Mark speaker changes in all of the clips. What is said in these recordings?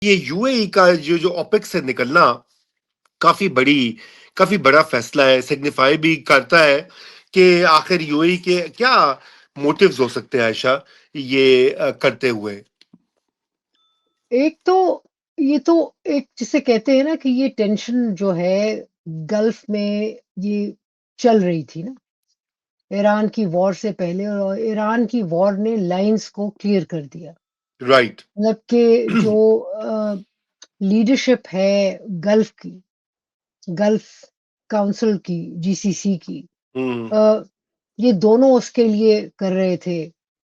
Speaker 1: یہ you A ای کا جو اوپیک سے نکلنا کافی کافی بڑا فیصلہ ہے، سگنیفائی بھی کرتا ہے کہ آخر یو اے ای کے کیا موٹیوز ہو سکتے ہیں عائشہ یہ کرتے ہوئے.
Speaker 2: ایک تو یہ تو ایک جسے کہتے ہیں نا کہ یہ ٹینشن جو ہے گلف میں یہ چل رہی تھی نا ایران کی وار سے پہلے، اور ایران کی وار نے لائنز کو کلیئر کر دیا.
Speaker 1: رائٹ.
Speaker 2: مطلب کہ جو لیڈرشپ ہے گلف کی، گلف کاؤنسل کی، جی سی سی کی، یہ دونوں اس کے لیے کر رہے تھے،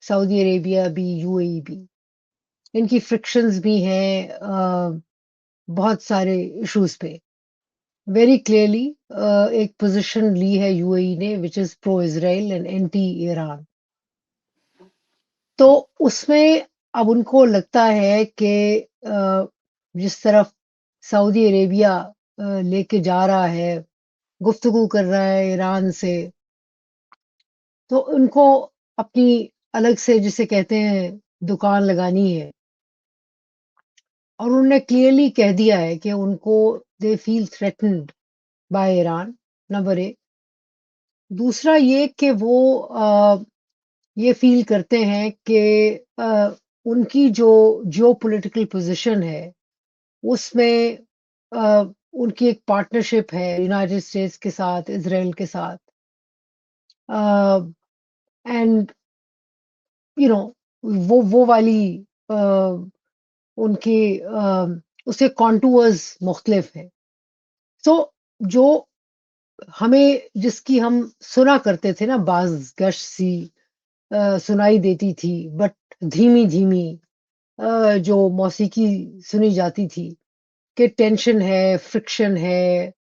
Speaker 2: سعودی عربیہ بھی یو اے ای بھی. ان کی فرکشنز بھی ہیں بہت سارے ایشوز پہ. ویری کلیئرلی ایک پوزیشن لی ہے یو اے ای نے وچ از پرو اسرائیل اینڈ اینٹی ایران. تو اس میں اب ان کو لگتا ہے کہ جس طرف سعودی عربیہ لے کے جا رہا ہے، گفتگو کر رہا ہے ایران سے، تو ان کو اپنی الگ سے جسے کہتے ہیں دکان لگانی ہے. اور انہوں نے کلیئرلی کہہ دیا ہے کہ ان کو they feel threatened by Iran, number ایک. دوسرا یہ کہ وہ یہ فیل کرتے ہیں کہ ان کی جو جیو پولیٹیکل پوزیشن ہے اس میں ان کی ایک پارٹنرشپ ہے یونائٹڈ اسٹیٹس کے ساتھ، اسرائیل کے ساتھ، اینڈ یو نو وہ والی ان کے اس کے کانٹورز مختلف ہیں. سو جو ہمیں جس کی ہم سنا کرتے تھے نا، بعض گشت سی سنائی دیتی تھی بٹ دھیمی دھیمی جو موسیقی سنی جاتی تھی کہ ٹینشن ہے، فرکشن ہے،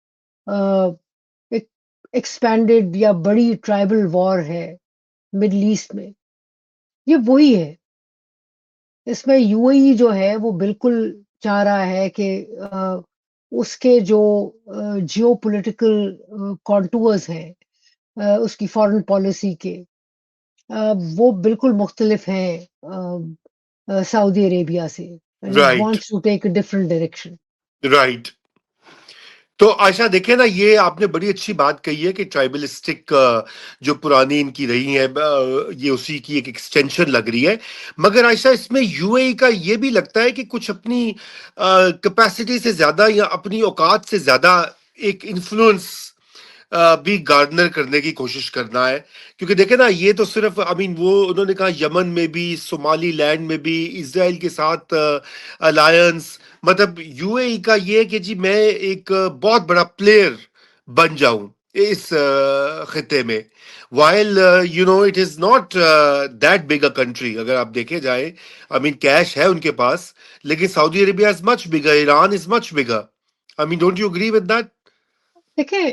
Speaker 2: ایکسپینڈڈ یا بڑی ٹرائبل وار ہے مڈل ایسٹ میں، یہ وہی ہے. اس میں یو اے ای جو ہے وہ بالکل چاہ رہا ہے کہ اس کے جو جیو پولیٹیکل کانٹورز ہیں اس کی فارن پالیسی کے، وہ بالکل مختلف ہیں سعودی عربیہ سے. And it
Speaker 1: right.
Speaker 2: Wants to take a different direction.
Speaker 1: Right. تو عائشہ دیکھیں نا، یہ آپ نے بڑی اچھی بات کہی ہے کہ ٹرائبلسٹک جو پرانی ان کی رہی ہے یہ اسی کی ایک ایکسٹینشن لگ رہی ہے. مگر عائشہ اس میں یو اے ای کا یہ بھی لگتا ہے کہ کچھ اپنی کیپیسٹی سے زیادہ یا اپنی اوقات سے زیادہ ایک انفلوئنس بھی گارڈنر کرنے کی کوشش کرنا ہے. کیونکہ دیکھیں نا، یہ تو صرف وہ انہوں نے کہا یمن میں بھی، صومالی لینڈ میں بھی، اسرائیل کے ساتھ الائنس، مطلب یو اے ای کا یہ کہ جی میں ایک بہت بڑا پلیئر بن جاؤں اس خطے میں. While you know it is not that big a country. اگر آپ دیکھے جائیں، کیش ہے ان کے پاس، لیکن Saudi Arabia is much bigger, Iran is much bigger. Don't you agree with that?
Speaker 2: دیکھیں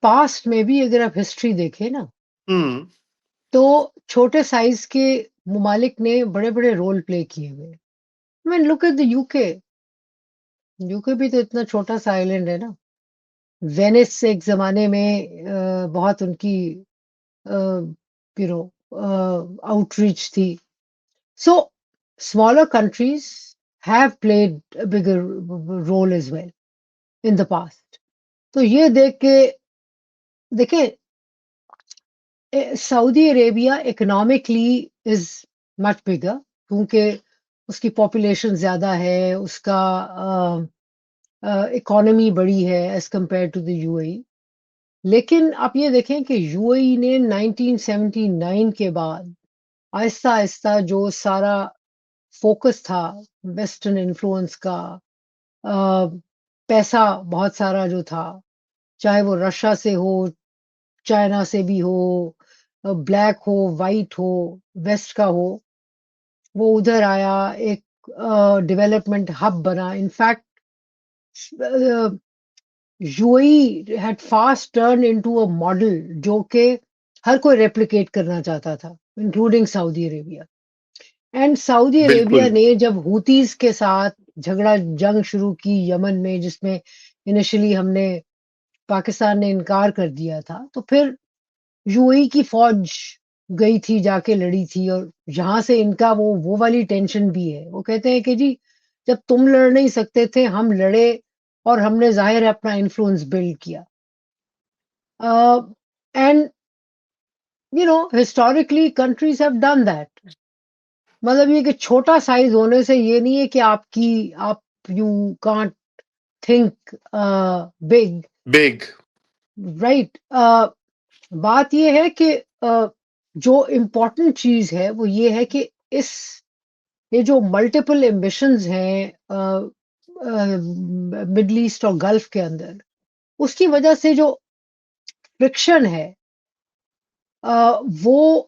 Speaker 2: پاسٹ میں بھی اگر آپ ہسٹری دیکھیں نا
Speaker 1: ہوں.
Speaker 2: تو چھوٹے سائز کے ممالک نے بڑے بڑے رول پلے کیے ہوئے. لک ایٹ دا یو کے. یو کے بھی تو اتنا چھوٹا سا آئیلینڈ ہے نا. وینس سے ایک زمانے میں بہت ان کی آؤٹ ریچ تھی. So smaller countries have played bigger role as well in the past. تو یہ دیکھ کے دیکھیں سعودی عربیہ اکنامکلی از مچ بگر، کیونکہ اس کی پاپولیشن زیادہ ہے، اس کا اکانومی بڑی ہے as compare to the U A E. لیکن آپ یہ دیکھیں کہ یو اے ای نے 1979 کے بعد آہستہ آہستہ جو سارا فوکس تھا ویسٹرن انفلوئنس کا، پیسہ بہت سارا جو تھا، چاہے وہ رشیا سے ہو، چائنا سے بھی ہو، بلیک ہو، وائٹ ہو، ویسٹ کا ہو، وہ ادھر آیا، ایک ڈیولپمنٹ ہب بنا. In fact U A E had fast turn into a model جو کہ ہر کوئی ریپلیکیٹ کرنا چاہتا تھا including Saudi Arabia. And Saudi Arabia
Speaker 1: بالکل.
Speaker 2: نے جب ہوتیز کے ساتھ جنگ شروع کی یمن میں، جس میں انیشلی ہم نے پاکستان نے انکار کر دیا تھا، تو پھر یو اے ای کی فوج گئی تھی، جا کے لڑی تھی. اور یہاں سے ان کا وہ والی ٹینشن بھی ہے. وہ کہتے ہیں کہ جی جب تم لڑ نہیں سکتے تھے ہم لڑے اور ہم نے ظاہر ہے اپنا انفلوئنس بلڈ کیا. And historically countries have done that. مطلب یہ کہ چھوٹا سائز ہونے سے یہ نہیں ہے کہ آپ you can't think big.
Speaker 1: Big.
Speaker 2: Right. بات یہ ہے کہ جو امپورٹنٹ چیز ہے وہ یہ ہے کہ یہ جو ملٹیپل ایمبیشنز ہیں مڈل ایسٹ اور گلف کے اندر، اس کی وجہ سے جو فرکشن ہے وہ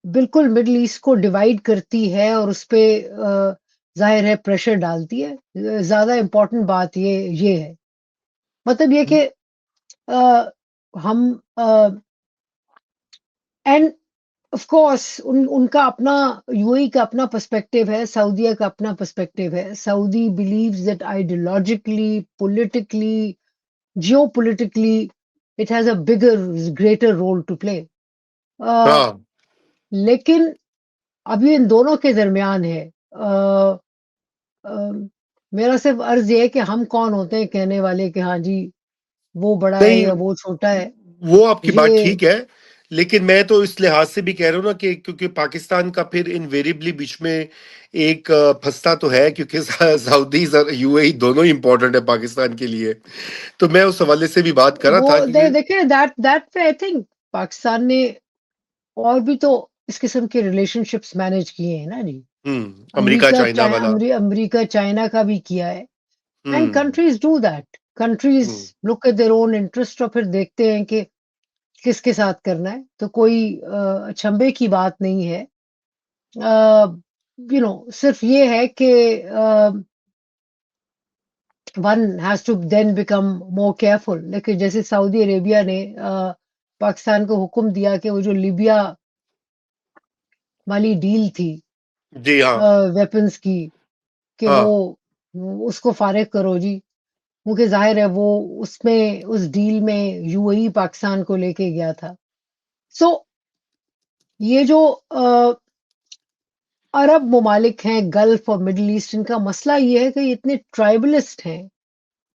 Speaker 2: بالکل مڈل ایسٹ کو ڈیوائڈ کرتی ہے اور اس پہ ظاہر ہے پریشر ڈالتی ہے. زیادہ امپورٹنٹ بات یہ ہے، مطلب یہ کہ ہم اینڈ آف کورس ان کا اپنا یو اے کا اپنا پرسپیکٹو ہے، سعودیہ کا اپنا پرسپیکٹو ہے. Saudi believes that ideologically, politically, geopolitically it has a bigger greater role to play.
Speaker 1: ہاں
Speaker 2: لیکن ابھی ان دونوں کے درمیان ہے. میرا صرف عرض یہ ہے کہ ہم کون ہوتے ہیں کہنے والے کہ ہاں جی وہ بڑا ہے یا
Speaker 1: نہیں،
Speaker 2: وہ چھوٹا ہے.
Speaker 1: وہ آپ کی بات
Speaker 2: یہ
Speaker 1: ٹھیک ہے، لیکن میں تو اس لحاظ سے بھی کہہ رہا ہوں نا کہ کیونکہ پاکستان کا پھر انویریبلی بیچ میں ایک پھنستا تو ہے، کیونکہ سعودیز اور یو اے ای دونوں ہی امپورٹنٹ ہے پاکستان کے لیے. تو میں اس حوالے سے بھی بات کر رہا
Speaker 2: وہ
Speaker 1: تھا کہ
Speaker 2: دیکھیں دیٹ آئی تھنک پاکستان نے اور بھی تو اس قسم کے ریلیشن شپس مینج کیے ہیں نا جی.
Speaker 1: امریکہ چائنا والا.
Speaker 2: امریکہ چائنا کا بھی کیا ہے. اینڈ
Speaker 1: ہوں
Speaker 2: کنٹریز ڈو دیٹ. کنٹریز
Speaker 1: ہوں
Speaker 2: look at their own interest اور پھر دیکھتے ہیں کہ کس کے ساتھ کرنا ہے. تو کوئی اچھمبے کی بات نہیں ہے. صرف یہ ہے کہ one has to then become more careful. لیکن جیسے سعودی عربیہ نے پاکستان کو حکم دیا کہ وہ جو لیبیا والی ڈیل تھی
Speaker 1: جی ہاں
Speaker 2: ویپنز کی کہ
Speaker 1: ہاں
Speaker 2: وہ اس کو فارغ کرو جی. کیونکہ ظاہر ہے وہ اس ڈیل میں یو اے ای پاکستان کو لے کے گیا تھا. سو یہ جو عرب ممالک ہیں گلف اور مڈل ایسٹ، ان کا مسئلہ یہ ہے کہ یہ اتنے ٹرائبلسٹ ہیں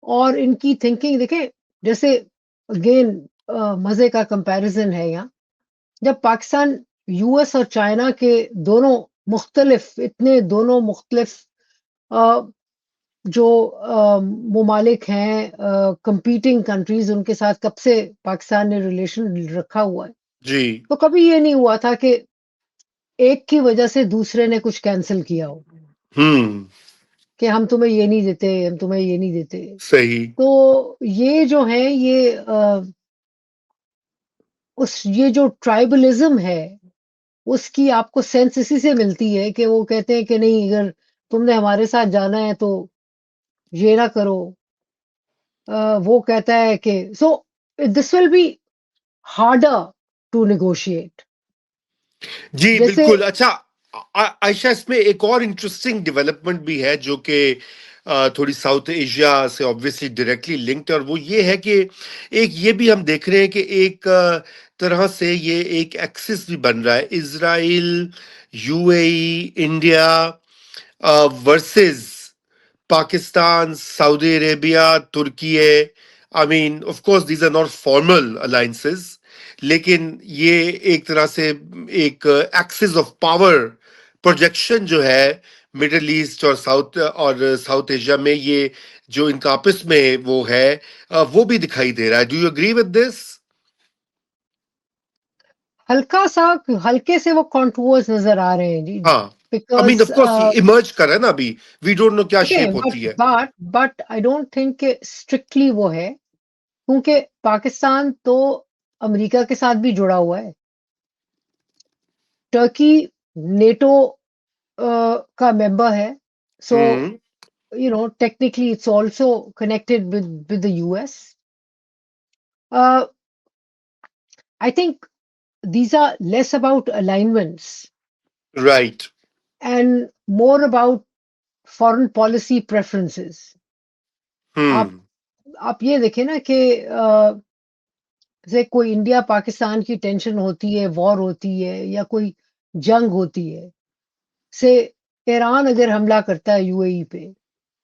Speaker 2: اور ان کی تھنکنگ دیکھیں جیسے اگین مزے کا کمپیریزن ہے یہاں. جب پاکستان یو ایس اور چائنا کے دونوں مختلف جو ممالک ہیں کمپیٹنگ کنٹریز، ان کے ساتھ کب سے پاکستان نے ریلیشن رکھا ہوا ہے،
Speaker 1: جی
Speaker 2: تو کبھی یہ نہیں ہوا تھا کہ ایک کی وجہ سے دوسرے نے کچھ کینسل کیا ہو
Speaker 1: ہوں
Speaker 2: کہ ہم تمہیں یہ نہیں دیتے، ہم تمہیں یہ نہیں دیتے.
Speaker 1: صحیح.
Speaker 2: تو یہ جو ہے یہ جو ٹرائبلزم ہے اس کی آپ کو سینس اسی سے ملتی ہے کہ وہ کہتے ہیں کہ نہیں اگر تم نے ہمارے ساتھ جانا ہے تو یہ نہ کرو. وہ کہتا ہے کہ so this will be harder to negotiate.
Speaker 1: جی
Speaker 2: جیسے
Speaker 1: بالکل. اچھا عائشہ، اس میں ایک اور انٹرسٹنگ ڈیولپمنٹ بھی ہے جو کہ تھوڑی ساؤتھ ایشیا سے آبویسلی ڈائریکٹلی لنکڈ ہے، اور وہ یہ ہے کہ ایک یہ بھی ہم دیکھ رہے ہیں کہ ایک طرح سے یہ ایک ایکسس بھی بن رہا ہے، Israel, U A E, India versus Pakistan, Saudi Arabia, Turkey. I mean of course these are not formal alliances, لیکن یہ ایک طرح سے ایک ایکسس آف پاور پروجیکشن جو ہے مڈل ایسٹ اور ساؤتھ ایشیا میں، یہ جو ان کا آپس میں وہ ہے وہ بھی دکھائی دے رہا ہے. Do you agree with this?
Speaker 2: ہلکے سے وہ کنٹورز نظر آ رہے ہیں جی.
Speaker 1: ہاں آئی مین
Speaker 2: بیکاز
Speaker 1: آف کورس ایمرج کر رہا ہے نا ابھی، وی ڈونٹ نو کیا شیپ ہوتی ہے.
Speaker 2: بٹ آئی ڈونٹ تھنک کہ اسٹرکٹلی وہ ہے، کیونکہ پاکستان تو امریکہ کے ساتھ بھی جڑا ہوا ہے. ٹرکی نیٹو کا ممبر ہے. سو
Speaker 1: ہوں
Speaker 2: technically it's also connected with the U S. I think these are less about alignments
Speaker 1: right.
Speaker 2: and more about foreign policy preferences.
Speaker 1: ہوں
Speaker 2: آپ یہ دیکھیں نا کہ جیسے کوئی انڈیا پاکستان کی ٹینشن ہوتی ہے، وار ہوتی ہے یا کوئی جنگ ہوتی ہے، سے ایران اگر حملہ کرتا ہے یو اے ای پہ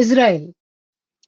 Speaker 2: Israel.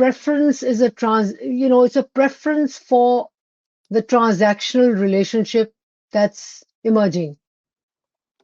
Speaker 2: preference, is a trans you know it's a preference for the transactional relationship that's emerging,